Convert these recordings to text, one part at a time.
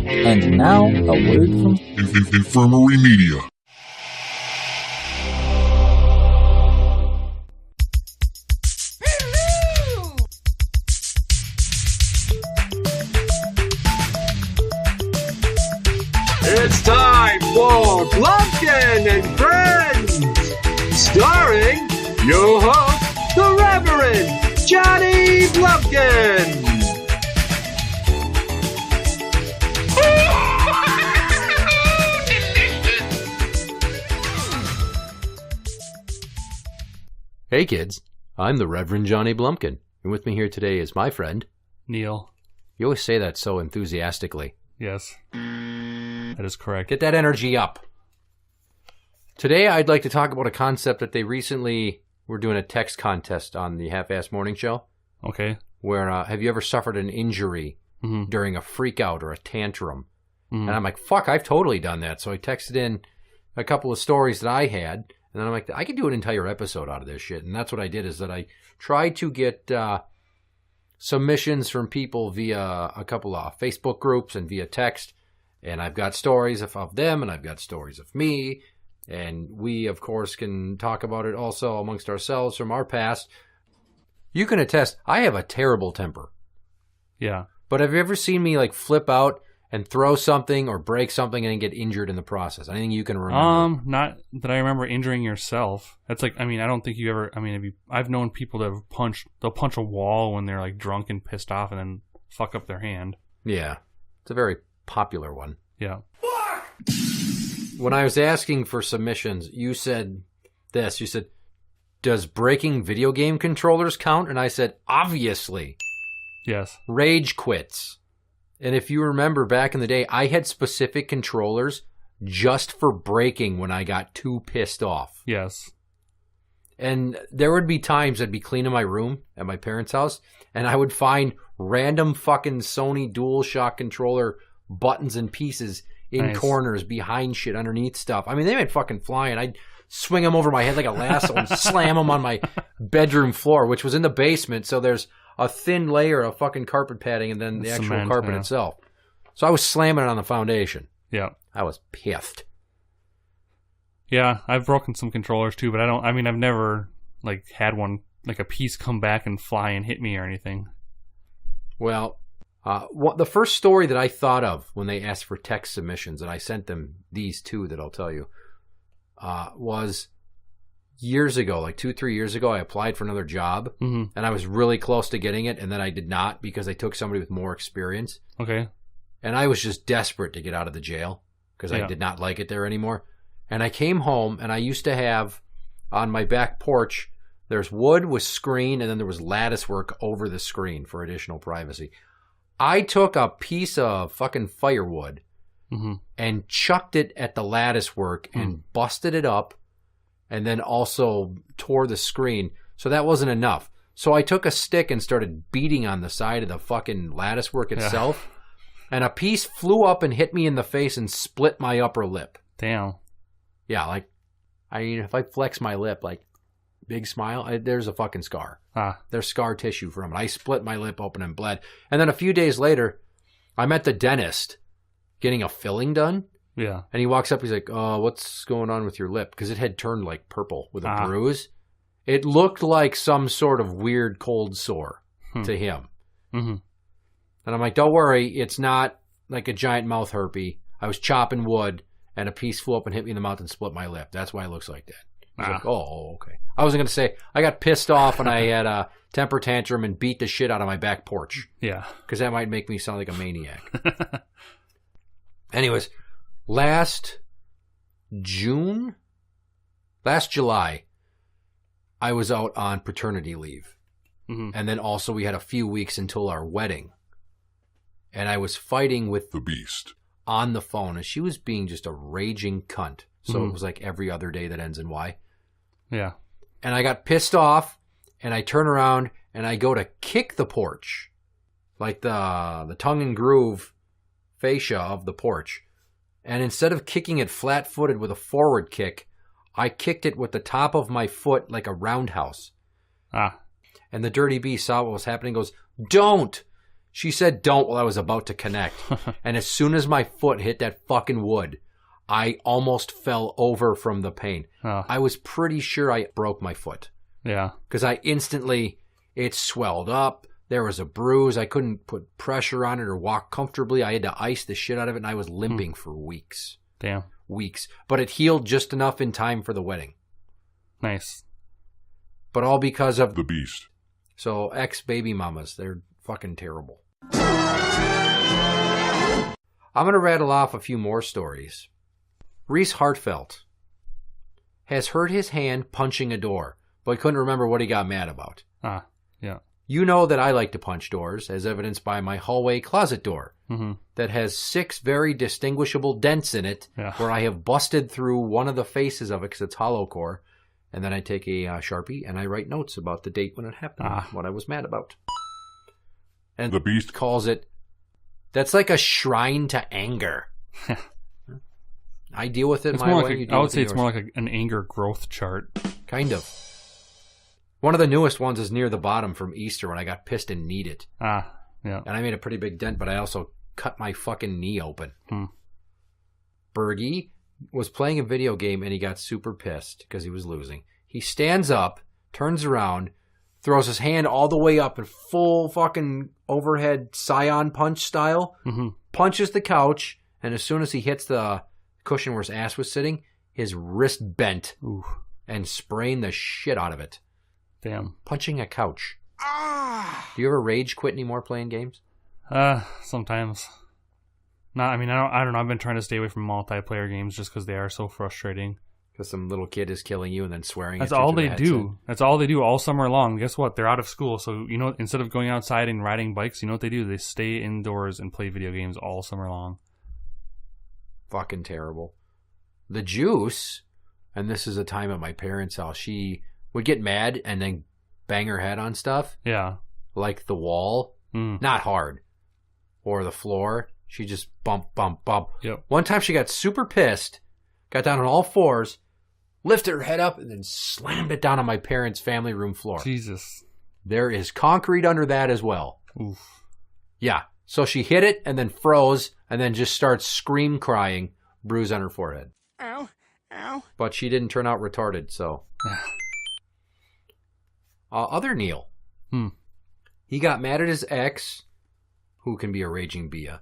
And now, a word from Infirmary Media. It's time for Blumpkin&Friends, starring your host, the Reverend Johnny Blumpkin. Hey kids, I'm the Reverend Johnny Blumpkin, and with me here today is my friend, Neil. You always say that so enthusiastically. Yes, that is correct. Get that energy up. Today I'd like to talk about a concept that they recently were doing a text contest on the Half-Assed Morning Show. Okay. Where, have you ever suffered an injury during a freak out or a tantrum? And I'm like, fuck, I've totally done that. So I texted in a couple of stories that I had. And then I'm like, I could do an entire episode out of this shit. And that's what I did, is that I tried to get submissions from people via a couple of Facebook groups and via text. And I've got stories of them, and I've got stories of me. And we, of course, can talk about it also amongst ourselves from our past. You can attest, I have a terrible temper. Yeah. But have you ever seen me like flip out and throw something or break something and then get injured in the process? Anything you can remember? Not that I remember injuring yourself. That's like, I mean, I don't think you ever, I mean, I've known people that have they'll punch a wall when they're like drunk and pissed off and then fuck up their hand. Yeah. It's a very popular one. Yeah. When I was asking for submissions, you said this. You said, does breaking video game controllers count? And I said, obviously. Yes. Rage quits. And if you remember back in the day, I had specific controllers just for breaking when I got too pissed off. Yes. And there would be times I'd be cleaning my room at my parents' house, and I would find random fucking Sony DualShock controller buttons and pieces in corners, behind shit, underneath stuff. I mean, they went fucking flying. I'd swing them over my head like a lasso and slam them on my bedroom floor, which was in the basement, so there's a thin layer of fucking carpet padding and then the actual cement, carpet itself. So I was slamming it on the foundation. Yeah. I was pissed. Yeah, I've broken some controllers too, but I've never like had one, like a piece come back and fly and hit me or anything. Well, the first story that I thought of when they asked for text submissions, and I sent them these two that I'll tell you, was years ago, like 2-3 years ago. I applied for another job, and I was really close to getting it, and then I did not because they took somebody with more experience. Okay. And I was just desperate to get out of the jail because I did not like it there anymore. And I came home, and I used to have on my back porch, there's wood with screen, and then there was lattice work over the screen for additional privacy. I took a piece of fucking firewood and chucked it at the lattice work and busted it up, and then also tore the screen. So that wasn't enough. So I took a stick and started beating on the side of the fucking lattice work itself, and a piece flew up and hit me in the face and split my upper lip. Damn. Yeah, like, I mean, if I flex my lip, like, big smile, there's a fucking scar. There's scar tissue from it. I split my lip open and bled. And then a few days later, I'm at the dentist getting a filling done. Yeah. And he walks up, he's like, oh, what's going on with your lip? Because it had turned like purple with a bruise. It looked like some sort of weird cold sore to him. And I'm like, don't worry, it's not like a giant mouth herpes. I was chopping wood, and a piece flew up and hit me in the mouth and split my lip. That's why it looks like that. He's like, oh, okay. I wasn't going to say, I got pissed off and I had a temper tantrum and beat the shit out of my back porch. Yeah. Because that might make me sound like a maniac. Anyways, last July, I was out on paternity leave. And then also we had a few weeks until our wedding. And I was fighting with the beast on the phone, and she was being just a raging cunt. So it was like every other day that ends in Y. Yeah. And I got pissed off, and I turn around, and I go to kick the porch, like the tongue and groove fascia of the porch. And instead of kicking it flat-footed with a forward kick, I kicked it with the top of my foot like a roundhouse. And the dirty beast saw what was happening and goes, don't! She said don't while I was about to connect. And as soon as my foot hit that fucking wood, I almost fell over from the pain. Oh. I was pretty sure I broke my foot. Yeah. Because it swelled up. There was a bruise. I couldn't put pressure on it or walk comfortably. I had to ice the shit out of it, and I was limping for weeks. Damn. Weeks. But it healed just enough in time for the wedding. Nice. But all because of The Beast. So ex-baby mamas, they're fucking terrible. I'm going to rattle off a few more stories. Reese Hartfelt has hurt his hand punching a door, but he couldn't remember what he got mad about. Yeah. You know that I like to punch doors, as evidenced by my hallway closet door that has 6 very distinguishable dents in it where I have busted through one of the faces of it because it's hollow core. And then I take a Sharpie and I write notes about the date when it happened, what I was mad about. And The Beast calls it, that's like a shrine to anger. I deal with it it's my more way. like I would say it's more like an anger growth chart. Kind of. One of the newest ones is near the bottom from Easter when I got pissed and kneed it. Yeah. And I made a pretty big dent, but I also cut my fucking knee open. Bergie was playing a video game and he got super pissed because he was losing. He stands up, turns around, throws his hand all the way up in full fucking overhead scion punch style, punches the couch, and as soon as he hits the cushion where his ass was sitting, his wrist bent and sprained the shit out of it. Damn. Punching a couch. Do you ever rage quit anymore playing games? Sometimes. I don't know. I've been trying to stay away from multiplayer games just because they are so frustrating. Because some little kid is killing you and then swearing That's at you all through they the do. headset. That's all they do all summer long. Guess what? They're out of school. So, instead of going outside and riding bikes, you know what they do? They stay indoors and play video games all summer long. Fucking terrible. The Juice, and this is a time at my parents' house, she would get mad and then bang her head on stuff. Yeah. Like the wall. Not hard. Or the floor. She just bump. Yep. One time she got super pissed, got down on all fours, lifted her head up, and then slammed it down on my parents' family room floor. Jesus. There is concrete under that as well. Oof. Yeah. So she hit it and then froze and then just starts crying, bruise on her forehead. Ow. But she didn't turn out retarded, so. Other Neil. He got mad at his ex, who can be a raging Bia,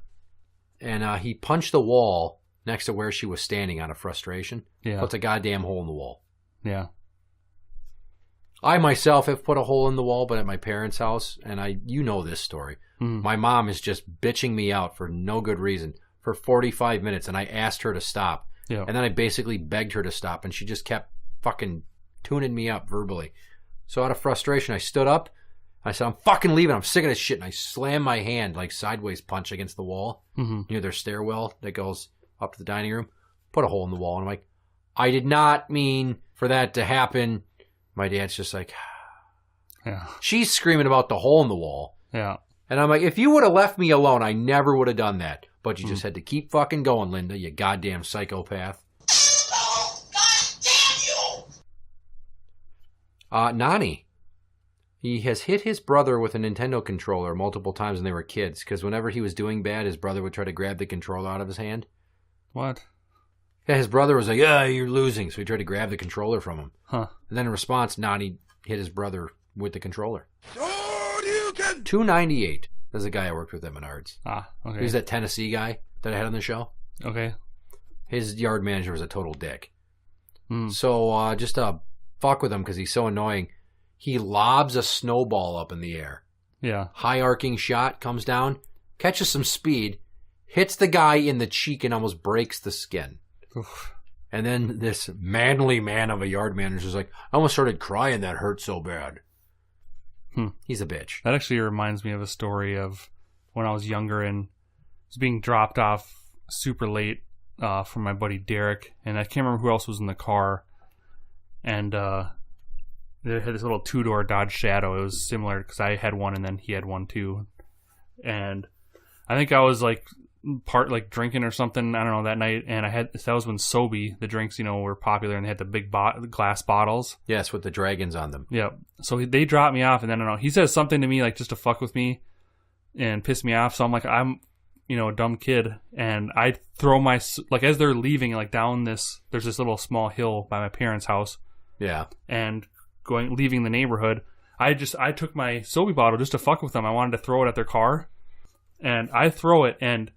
and he punched the wall next to where she was standing out of frustration. Yeah. Puts a goddamn hole in the wall. Yeah. I myself have put a hole in the wall, but at my parents' house, and you know this story. My mom is just bitching me out for no good reason for 45 minutes, and I asked her to stop. Yeah. And then I basically begged her to stop, and she just kept fucking tuning me up verbally. So out of frustration, I stood up. I said, I'm fucking leaving. I'm sick of this shit. And I slammed my hand, like sideways punch against the wall near their stairwell that goes up to the dining room. Put a hole in the wall. And I'm like, I did not mean for that to happen. My dad's just like, Yeah. She's screaming about the hole in the wall. Yeah. And I'm like, if you would have left me alone, I never would have done that. But you just had to keep fucking going, Linda, you goddamn psychopath. Oh, God damn you! Nani. He has hit his brother with a Nintendo controller multiple times when they were kids, because whenever he was doing bad, his brother would try to grab the controller out of his hand. What? Yeah, his brother was like, yeah, you're losing, so he tried to grab the controller from him. Huh. And then in response, Nani hit his brother with the controller. Oh, you can... 298. There's a guy I worked with at Menards. Okay. He's that Tennessee guy that I had on the show. Okay. His yard manager was a total dick. So just to fuck with him because he's so annoying, he lobs a snowball up in the air. Yeah. High arcing shot, comes down, catches some speed, hits the guy in the cheek and almost breaks the skin. Oof. And then this manly man of a yard manager is like, I almost started crying, that hurt so bad. He's a bitch. That actually reminds me of a story of when I was younger and was being dropped off super late from my buddy Derek, and I can't remember who else was in the car. And they had this little 2-door Dodge Shadow. It was similar because I had one and then he had one too. And I think I was like drinking or something, I don't know, that night, and that was when Sobe, the drinks, were popular, and they had the big glass bottles. Yes, with the dragons on them. Yeah. So they dropped me off, and then I don't know, he says something to me, like, just to fuck with me, and piss me off. So I'm like, I'm, a dumb kid, and I throw my, like, as they're leaving, like, down this, there's this little small hill by my parents' house. Yeah. And leaving the neighborhood, I took my soapy bottle just to fuck with them. I wanted to throw it at their car, and I throw it, and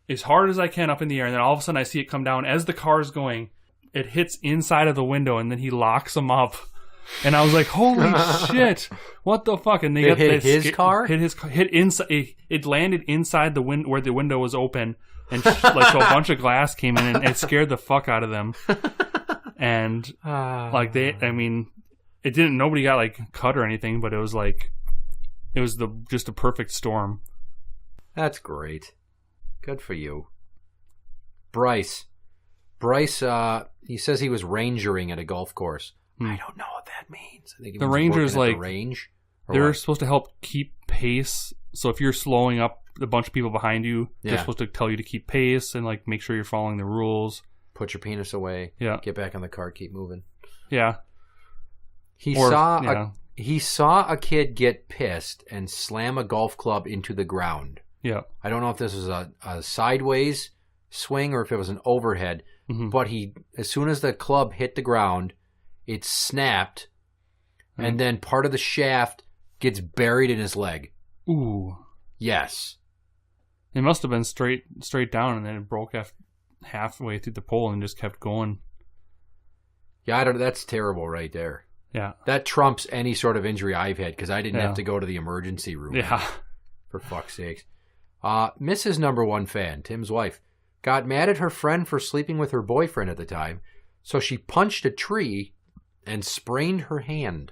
as hard as I can up in the air, and then all of a sudden I see it come down as the car is going. It hits inside of the window, and then he locks them up. And I was like, "Holy shit! What the fuck?" And they hit his car. Hit inside. It landed inside the window where the window was open, and so a bunch of glass came in, and it scared the fuck out of them. And it didn't. Nobody got like cut or anything, but it was just a perfect storm. That's great. Good for you, Bryce. He says he was rangering at a golf course. I don't know what that means. I think the rangers like range. They're supposed to help keep pace. So if you're slowing up a bunch of people behind you, they're supposed to tell you to keep pace and like make sure you're following the rules. Put your penis away. Yeah. Get back on the car. Keep moving. Yeah. He saw a kid get pissed and slam a golf club into the ground. Yeah. I don't know if this was a sideways swing or if it was an overhead, but as soon as the club hit the ground, it snapped, and then part of the shaft gets buried in his leg. Ooh. Yes. It must have been straight down, and then it broke halfway through the pole and just kept going. Yeah, that's terrible right there. Yeah. That trumps any sort of injury I've had because I didn't have to go to the emergency room. Yeah. For fuck's sakes. Mrs. Number One Fan, Tim's wife, got mad at her friend for sleeping with her boyfriend at the time, so she punched a tree and sprained her hand.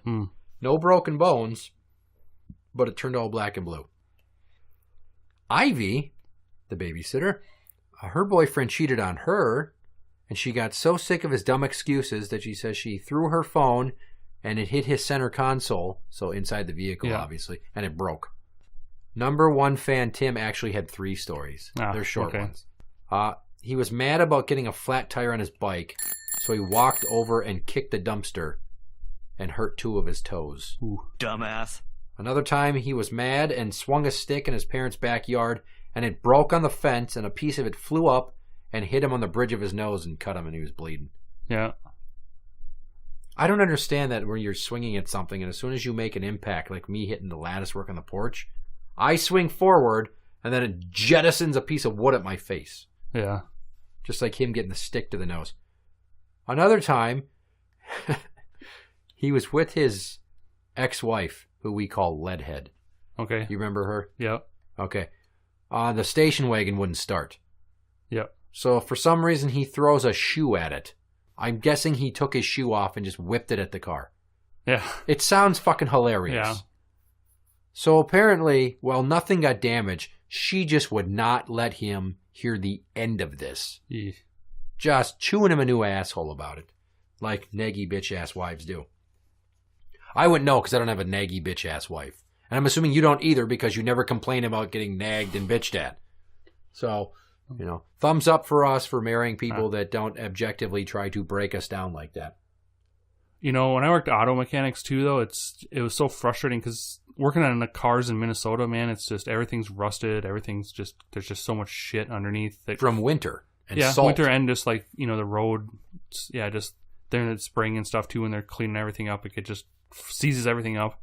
No broken bones, but it turned all black and blue. Ivy, the babysitter, her boyfriend cheated on her, and she got so sick of his dumb excuses that she says she threw her phone and it hit his center console, so inside the vehicle, obviously, and it broke. Number One Fan Tim actually had 3 stories. They're short ones. He was mad about getting a flat tire on his bike, so he walked over and kicked the dumpster and hurt 2 of his toes. Ooh, dumbass. Another time he was mad and swung a stick in his parents' backyard, and it broke on the fence, and a piece of it flew up and hit him on the bridge of his nose and cut him, and he was bleeding. Yeah. I don't understand that when you're swinging at something, and as soon as you make an impact, like me hitting the lattice work on the porch, I swing forward, and then it jettisons a piece of wood at my face. Yeah. Just like him getting the stick to the nose. Another time, he was with his ex-wife, who we call Leadhead. Okay. You remember her? Yep. Okay. The station wagon wouldn't start. Yep. So for some reason, he throws a shoe at it. I'm guessing he took his shoe off and just whipped it at the car. Yeah. It sounds fucking hilarious. Yeah. So apparently, while nothing got damaged, she just would not let him hear the end of this. Yeah. Just chewing him a new asshole about it. Like naggy bitch-ass wives do. I wouldn't know because I don't have a naggy bitch-ass wife. And I'm assuming you don't either because you never complain about getting nagged and bitched at. So, thumbs up for us for marrying people that don't objectively try to break us down like that. When I worked auto mechanics too, though, it was so frustrating because working on the cars in Minnesota, man, it's just everything's rusted. Everything's there's just so much shit underneath. From winter and salt. Winter and just like, the road. Yeah, just during the spring and stuff too when they're cleaning everything up. It just seizes everything up.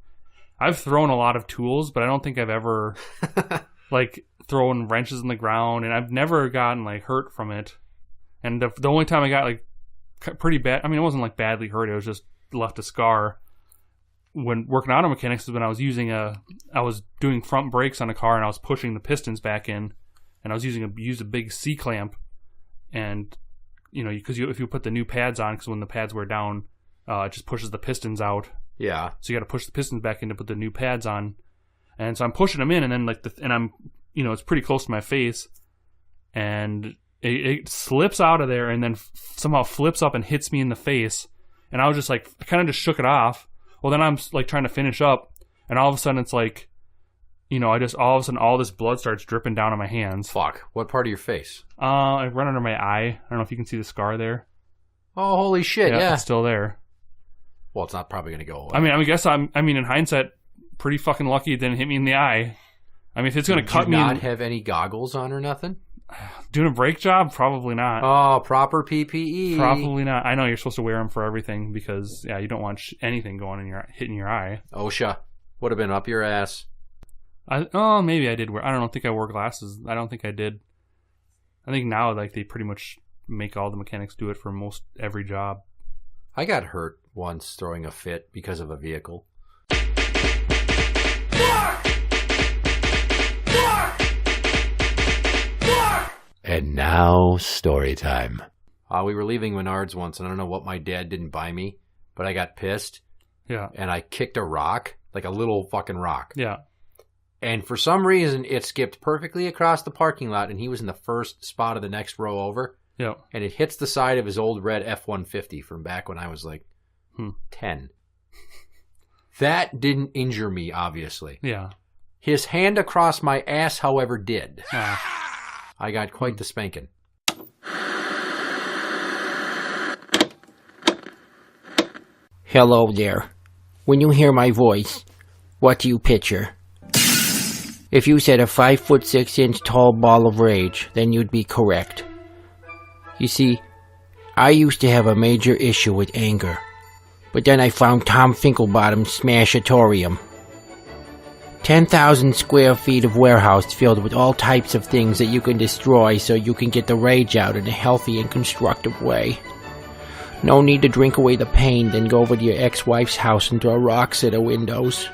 I've thrown a lot of tools, but I don't think I've ever like thrown wrenches in the ground, and I've never gotten like hurt from it. And the only time I got like pretty bad, it wasn't like badly hurt. It was just left a scar. When working auto mechanics is when I was doing front brakes on a car and I was pushing the pistons back in, and I was used a big C clamp, and because if you put the new pads on, because when the pads wear down, it just pushes the pistons out. Yeah. So you got to push the pistons back in to put the new pads on, and so I'm pushing them in, and then and I'm it's pretty close to my face, and it slips out of there, and then somehow flips up and hits me in the face, and I was just like, I kind of just shook it off. Well, then I'm like trying to finish up, and all of a sudden it's like, all of a sudden all this blood starts dripping down on my hands. Fuck. What part of your face? I run under my eye. I don't know if you can see the scar there. Oh, holy shit! Yeah, it's still there. Well, it's not probably gonna go away. I guess in hindsight, pretty fucking lucky it didn't hit me in the eye. I mean, if it's going to cut me... Did you not have any goggles on or nothing? Doing a brake job? Probably not. Oh, proper PPE. Probably not. I know you're supposed to wear them for everything because, you don't want anything going hitting your eye. OSHA. Would have been up your ass. Maybe I did wear... I don't think I wore glasses. I don't think I did. I think now, like, they pretty much make all the mechanics do it for most every job. I got hurt once throwing a fit because of a vehicle. And now, story time. We were leaving Menards once, and I don't know what my dad didn't buy me, but I got pissed. Yeah. And I kicked a rock, like a little fucking rock. Yeah. And for some reason, it skipped perfectly across the parking lot, and he was in the first spot of the next row over. Yeah. And it hits the side of his old red F-150 from back when I was like 10. That didn't injure me, obviously. Yeah. His hand across my ass, however, did. I got quite the spanking. Hello there. When you hear my voice, what do you picture? If you said a 5'6" tall ball of rage, then you'd be correct. You see, I used to have a major issue with anger, but then I found Tom Finkelbottom's Smashatorium. 10,000 square feet of warehouse filled with all types of things that you can destroy so you can get the rage out in a healthy and constructive way. No need to drink away the pain, then go over to your ex-wife's house and throw rocks at her windows.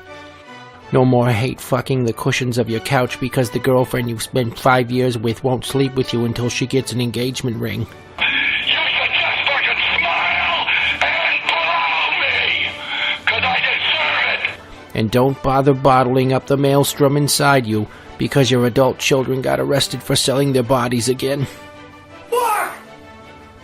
No more hate fucking the cushions of your couch because the girlfriend you've spent 5 years with won't sleep with you until she gets an engagement ring. You should just fucking smile and blow me, 'cause I deserve it. And don't bother bottling up the maelstrom inside you because your adult children got arrested for selling their bodies again.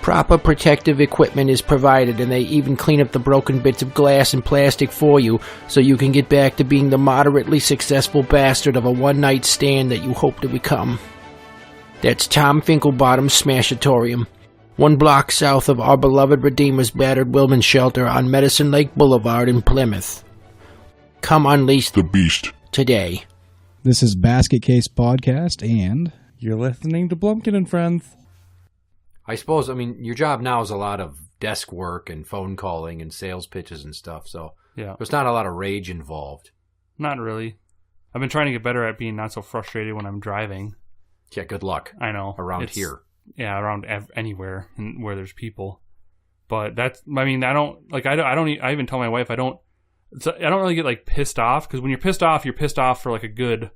Proper protective equipment is provided, and they even clean up the broken bits of glass and plastic for you so you can get back to being the moderately successful bastard of a one-night stand that you hope to become. That's Tom Finkelbottom's Smashatorium, 1 block south of our beloved Redeemer's battered Women's Shelter on Medicine Lake Boulevard in Plymouth. Come unleash The beast. today. This is Basket Case Podcast, and You're listening to Blumpkin&Friends. I suppose, I mean, your job now is a lot of desk work and phone calling and sales pitches and stuff, so Yeah. there's not a lot of rage involved. Not really. I've been trying to get better at being not so frustrated when I'm driving. Yeah, good luck. I know. Around here. Yeah, around anywhere where there's people. But that's, I mean, I don't, like, I even tell my wife I don't really get, like, pissed off, because when you're pissed off for, like, a good,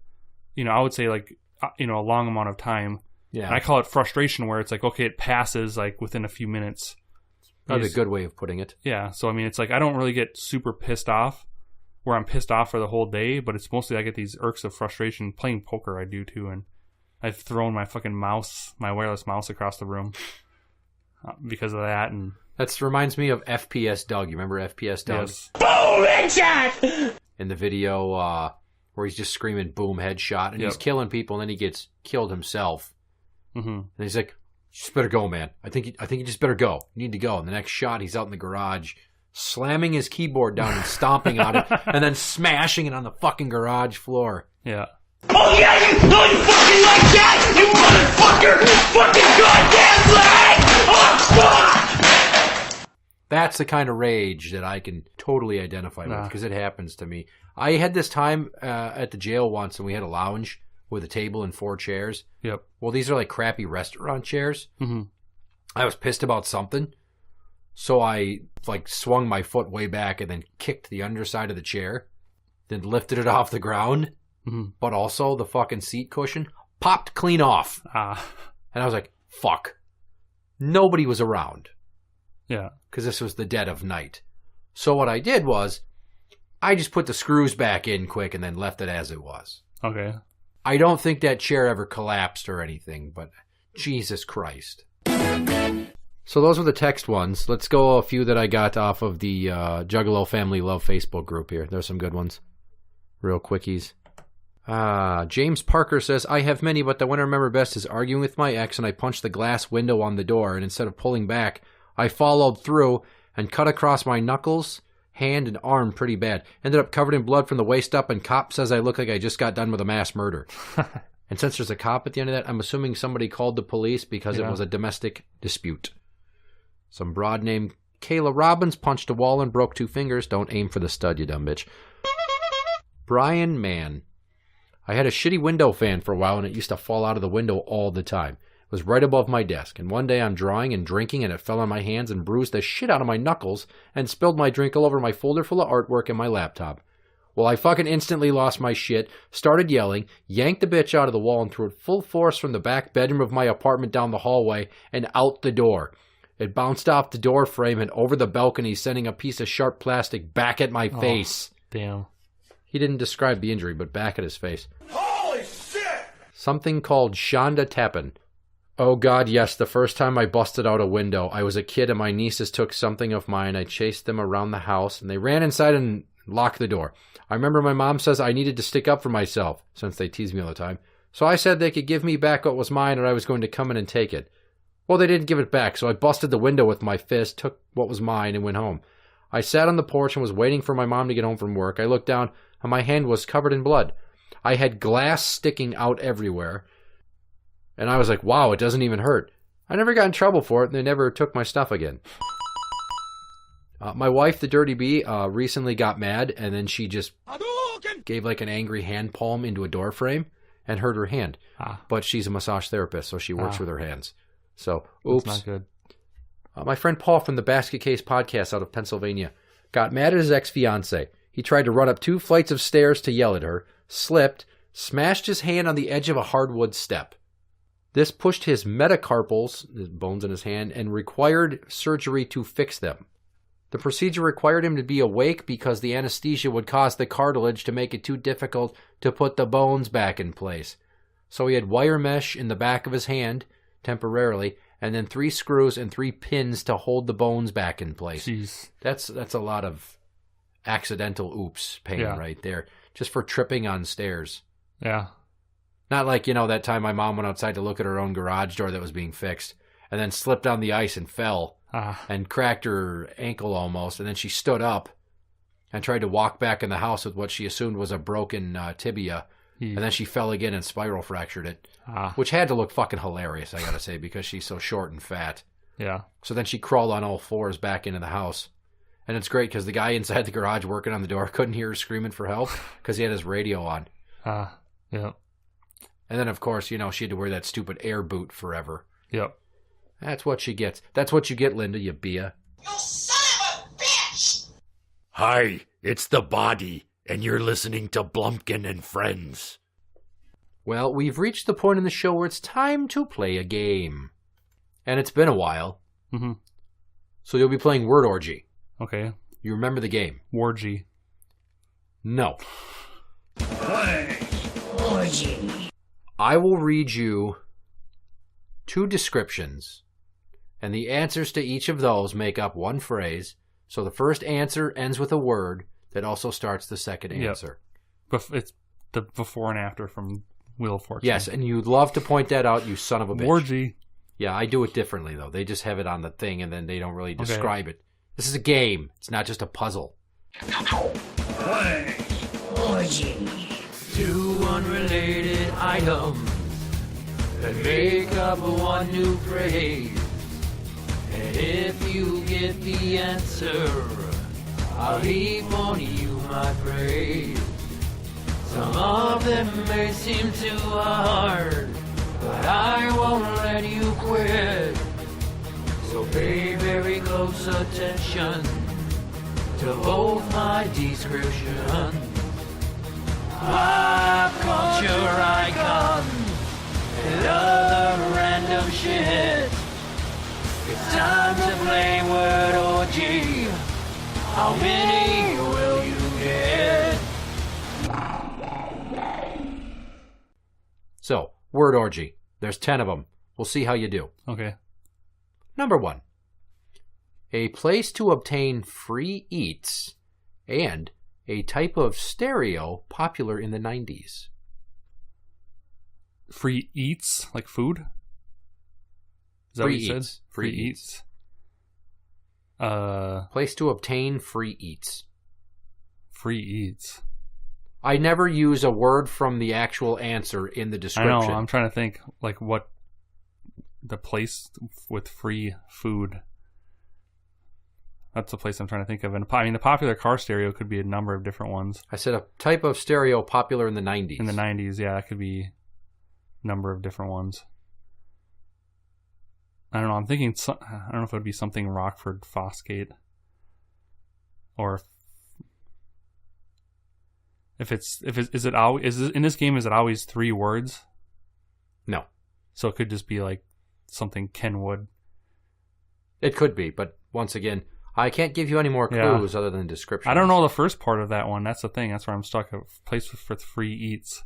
I would say, like, a long amount of time. Yeah. And I call it frustration, where it's like, okay, it passes, like, within a few minutes. Probably a good way of putting it. Yeah, so, I mean, it's like, I don't really get super pissed off, where I'm pissed off for the whole day, but it's mostly I get these irks of frustration. Playing poker, I do, too, and I've thrown my fucking mouse, my wireless mouse, across the room because of that, and... That reminds me of FPS Doug. You remember FPS Doug? Yes. Boom, headshot! In the video where he's just screaming boom, headshot, and he's killing people, and then he gets killed himself. Mm-hmm. And he's like, you just better go, man. I think you just better go. You need to go. And the next shot, he's out in the garage, slamming his keyboard down and stomping on it, and then smashing it on the fucking garage floor. Yeah. Oh yeah, you fucking like that, you motherfucker! Fucking goddamn leg! Oh fuck! That's the kind of rage that I can totally identify with, because it happens to me. I had this time at the jail once, and we had a lounge with a table and 4 chairs. Yep. Well, these are like crappy restaurant chairs. Mm-hmm. I was pissed about something, so I like swung my foot way back and then kicked the underside of the chair, then lifted it off the ground, but also the fucking seat cushion popped clean off. And I was like, fuck. Nobody was around. Yeah. Because this was the dead of night. So what I did was, I just put the screws back in quick and then left it as it was. Okay. I don't think that chair ever collapsed or anything, but Jesus Christ. So those were the text ones. Let's go a few that I got off of the Juggalo Family Love Facebook group here. There's some good ones. Real quickies. James Parker says, I have many, but the one I remember best is arguing with my ex, and I punched the glass window on the door, and instead of pulling back, I followed through and cut across my knuckles, hand and arm pretty bad. Ended up covered in blood from the waist up, and cop says I look like I just got done with a mass murder. And since there's a cop at the end of that, I'm assuming somebody called the police because it was a domestic dispute. Some broad named Kayla Robbins punched a wall and broke 2 fingers. Don't aim for the stud, you dumb bitch. Brian Mann. I had a shitty window fan for a while, and it used to fall out of the window all the time. It was right above my desk, and one day I'm drawing and drinking, and it fell on my hands and bruised the shit out of my knuckles and spilled my drink all over my folder full of artwork and my laptop. Well, I fucking instantly lost my shit, started yelling, yanked the bitch out of the wall, and threw it full force from the back bedroom of my apartment down the hallway and out the door. It bounced off the door frame and over the balcony, sending a piece of sharp plastic back at my face. Damn. He didn't describe the injury, but back at his face. Holy shit! Something called Shonda Tappin. Oh God, yes, the first time I busted out a window. I was a kid and my nieces took something of mine. I chased them around the house and they ran inside and locked the door. I remember my mom says I needed to stick up for myself, since they tease me all the time. So I said they could give me back what was mine or I was going to come in and take it. Well, they didn't give it back, so I busted the window with my fist, took what was mine, and went home. I sat on the porch and was waiting for my mom to get home from work. I looked down and my hand was covered in blood. I had glass sticking out everywhere. And I was like, wow, it doesn't even hurt. I never got in trouble for it, and they never took my stuff again. My wife, the Dirty Bee, recently got mad, and then she just gave like an angry hand palm into a door frame and hurt her hand. But she's a massage therapist, so she works with her hands. So, oops. That's not good. My friend Paul from the Basket Case podcast out of Pennsylvania got mad at his ex-fiancée. He tried to run up 2 flights of stairs to yell at her, slipped, smashed his hand on the edge of a hardwood step. This pushed his metacarpals, his bones in his hand, and required surgery to fix them. The procedure required him to be awake because the anesthesia would cause the cartilage to make it too difficult to put the bones back in place. So he had wire mesh in the back of his hand, temporarily, and then 3 screws and 3 pins to hold the bones back in place. Jeez. That's a lot of accidental oops pain right there, just for tripping on stairs. Yeah. Not like, that time my mom went outside to look at her own garage door that was being fixed, and then slipped on the ice and fell, and cracked her ankle almost, and then she stood up and tried to walk back in the house with what she assumed was a broken tibia, and then she fell again and spiral fractured it, which had to look fucking hilarious, I gotta say, because she's so short and fat. Yeah. So then she crawled on all 4s back into the house. And it's great because the guy inside the garage working on the door couldn't hear her screaming for help because he had his radio on. Yeah. And then, of course, she had to wear that stupid air boot forever. Yep. That's what she gets. That's what you get, Linda, you bia. You son of a bitch! Hi, it's the Body, and you're listening to Blumpkin&Friends. Well, we've reached the point in the show where it's time to play a game. And it's been a while. Mm-hmm. So you'll be playing Word Orgy. Okay. You remember the game? Orgy. No. I will read you 2 descriptions, and the answers to each of those make up one phrase. So the first answer ends with a word that also starts the second answer. It's the before and after from Wheel of Fortune. Yes, and you'd love to point that out, you son of a bitch. Orgy. Yeah, I do it differently, though. They just have it on the thing, and then they don't really describe it. This is a game. It's not just a puzzle. Orgy. 2 unrelated items that make up one new phrase. And if you get the answer, I'll heap on you my praise. Some of them may seem too hard, but I won't let you quit. So pay very close attention to both my descriptions. Pop culture icons and other random shit. It's time to play Word Orgy. How many will you get? So, Word Orgy. There's 10 of them. We'll see how you do. Okay. Number 1. A place to obtain free eats and a type of stereo popular in the 90s. Free eats, like food? Is that what you said? Free Free eats. Place to obtain free eats. Free eats. I never use a word from the actual answer in the description. I know. I'm trying to think like what the place with free food. That's the place I'm trying to think of. And I mean, the popular car stereo could be a number of different ones. I said a type of stereo popular in the 90s. In the 90s, yeah, that could be a number of different ones. I don't know. I'm thinking. I don't know if it would be something Rockford Fosgate, or if it's is it always in this game? Is it always 3 words? No. So it could just be like something Kenwood. It could be, but once again, I can't give you any more clues other than descriptions. I don't know the first part of that one. That's the thing. That's where I'm stuck. A place for free eats.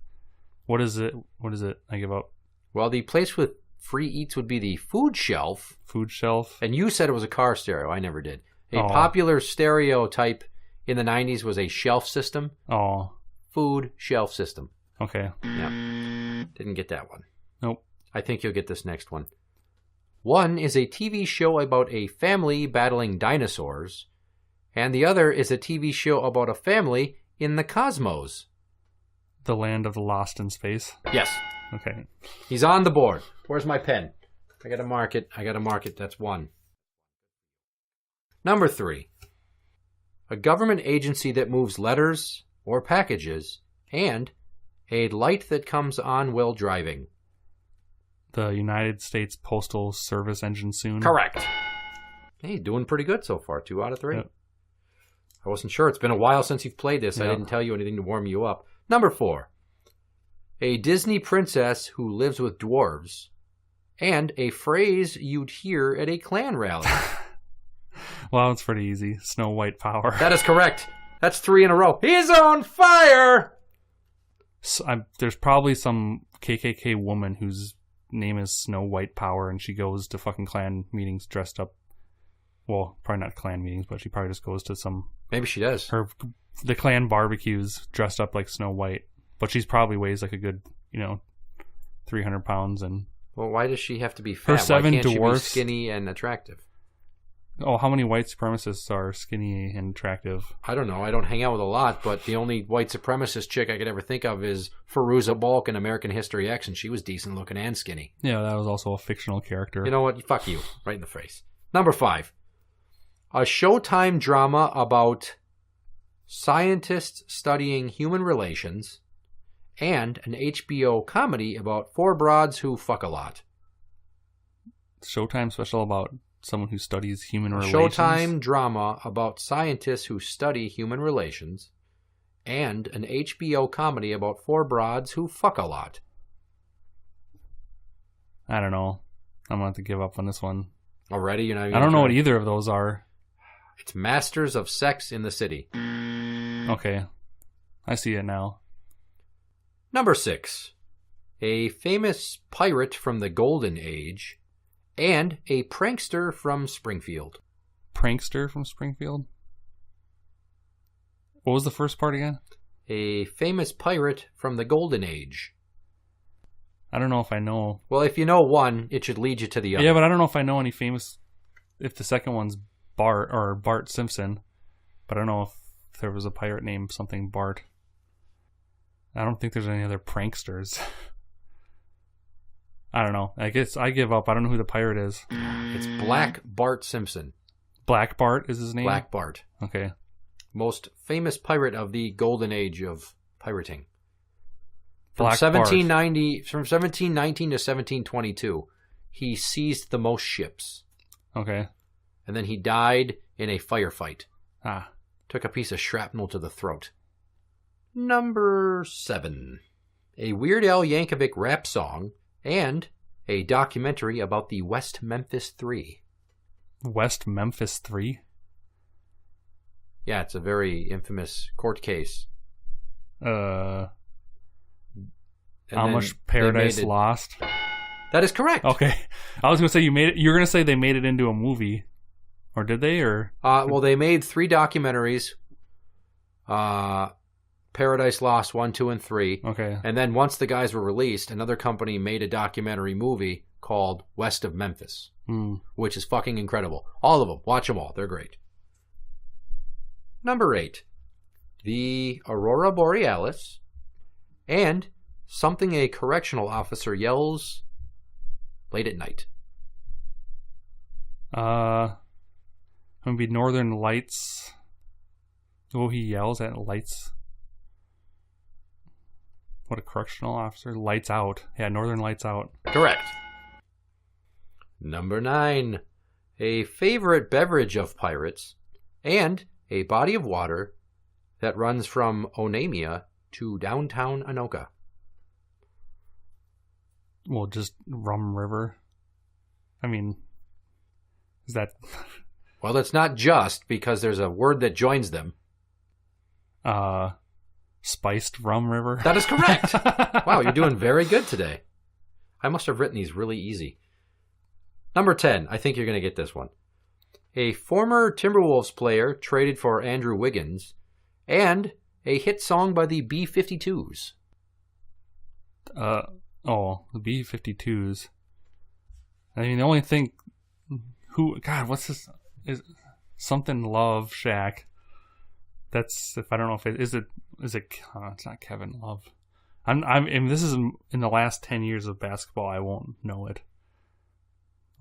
What is it? What is it? I give up. Well, the place with free eats would be the food shelf. Food shelf. And you said it was a car stereo. I never did. A popular stereo type in the 90s was a shelf system. Oh. Food shelf system. Okay. Yeah. Didn't get that one. Nope. I think you'll get this next one. One is a TV show about a family battling dinosaurs, and the other is a TV show about a family in the cosmos. The Land of the Lost in Space? Yes. Okay. He's on the board. Where's my pen? I gotta mark it. That's 1. Number 3. A government agency that moves letters or packages, and a light that comes on while driving. The United States Postal Service engine soon. Correct. Hey, doing pretty good so far. 2 out of 3. Yep. I wasn't sure. It's been a while since you've played this. Yep. I didn't tell you anything to warm you up. Number 4. A Disney princess who lives with dwarves, and a phrase you'd hear at a Klan rally. Well, it's pretty easy. Snow White power. That is correct. That's 3 in a row. He's on fire! So, there's probably some KKK woman whose name is Snow White Power, and she goes to fucking Klan meetings dressed up. Well, probably not Klan meetings, but she probably just goes to some. Maybe she does. The Klan barbecues dressed up like Snow White, but she's probably weighs like a good 300 pounds. And well, why does she have to be fat? Her 7 why can't dwarfs, she be skinny and attractive? Oh, how many white supremacists are skinny and attractive? I don't know. I don't hang out with a lot, but the only white supremacist chick I could ever think of is Fairuza Balk in American History X, and she was decent looking and skinny. Yeah, that was also a fictional character. You know what? Fuck you. Right in the face. Number 5. A Showtime drama about scientists studying human relations, and an HBO comedy about 4 broads who fuck a lot. Showtime special about someone who studies human relations? Showtime drama about scientists who study human relations, and an HBO comedy about 4 broads who fuck a lot. I don't know. I'm going to have to give up on this one. Already? You're not even I don't know what either of those are. It's Masters of Sex in the City. Okay. I see it now. Number 6. A famous pirate from the Golden Age, and a prankster from Springfield. Prankster from Springfield? What was the first part again? A famous pirate from the Golden Age. I don't know if I know. Well, if you know one, it should lead you to the other. Yeah, but I don't know if I know any famous... If the second one's Bart Simpson. But I don't know if there was a pirate named something Bart. I don't think there's any other pranksters. I don't know. I guess I give up. I don't know who the pirate is. It's Black Bart Simpson. Black Bart is his name? Black Bart. Okay. Most famous pirate of the golden age of pirating. From Black 1719 to 1722, he seized the most ships. Okay. And then he died in a firefight. Ah. Took a piece of shrapnel to the throat. Number 7. A Weird Al Yankovic rap song, and a documentary about the West Memphis 3. West Memphis 3? Yeah, it's a very infamous court case. How much Paradise Lost? That is correct. Okay. I was going to say you're going to say they made it into a movie. Or did they? Or well, they made 3 documentaries. Paradise Lost 1, 2, and 3. Okay. And then once the guys were released, another company made a documentary movie called West of Memphis. which is fucking incredible. All of them. Watch them all. They're great. Number 8, the Aurora Borealis, and something a correctional officer yells late at night. I'm gonna be Northern Lights. Oh, he yells at lights. What a correctional officer. Lights Out. Yeah, Northern Lights Out. Correct. Number 9, a favorite beverage of pirates, and a body of water that runs from Onamia to downtown Anoka. Well, just Rum River. I mean, is that... Well, it's not just, because there's a word that joins them. Spiced Rum River? That is correct. Wow, you're doing very good today. I must have written these really easy. Number 10, I think you're going to get this one. A former Timberwolves player traded for Andrew Wiggins, and a hit song by the B-52s. The B-52s. I mean, the only thing... what's this? Is something Love Shack. That's, if I don't know if it is it's not Kevin Love. This is in the last 10 years of basketball. I won't know it.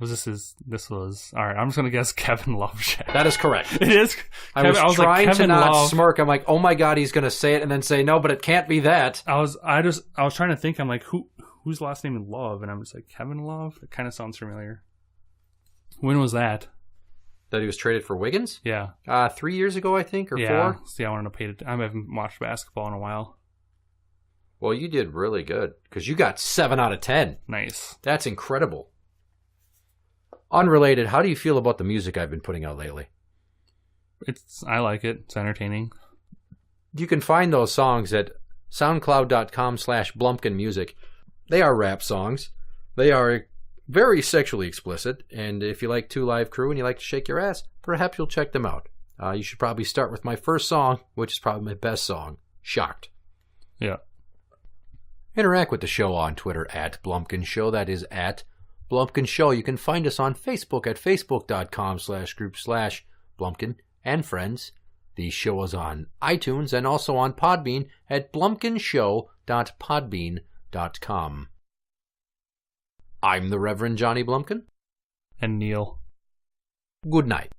All right, I'm just going to guess Kevin Love Shack. That is correct. It is. I was trying like, to not smirk. I'm like, oh my God, he's going to say it and then say no, but it can't be that. I was trying to think. I'm like, whose last name is Love? And I'm just like, Kevin Love? It kind of sounds familiar. When was that? That he was traded for Wiggins? Yeah. 3 years ago, I think, or 4. See, I wanted to pay it. I haven't watched basketball in a while. Well, you did really good, because you got 7 out of 10. Nice. That's incredible. Unrelated, how do you feel about the music I've been putting out lately? I like it. It's entertaining. You can find those songs at soundcloud.com/BlumpkinMusic. They are rap songs. They are very sexually explicit, and if you like 2 Live Crew and you like to shake your ass, perhaps you'll check them out. You should probably start with my first song, which is probably my best song, Shocked. Yeah. Interact with the show on Twitter at Blumpkin Show. That is at Blumpkin Show. You can find us on Facebook at facebook.com/group/Blumpkin&Friends. The show is on iTunes and also on Podbean at blumpkinshow.podbean.com. I'm the Reverend Johnny Blumpkin. And Neil. Good night.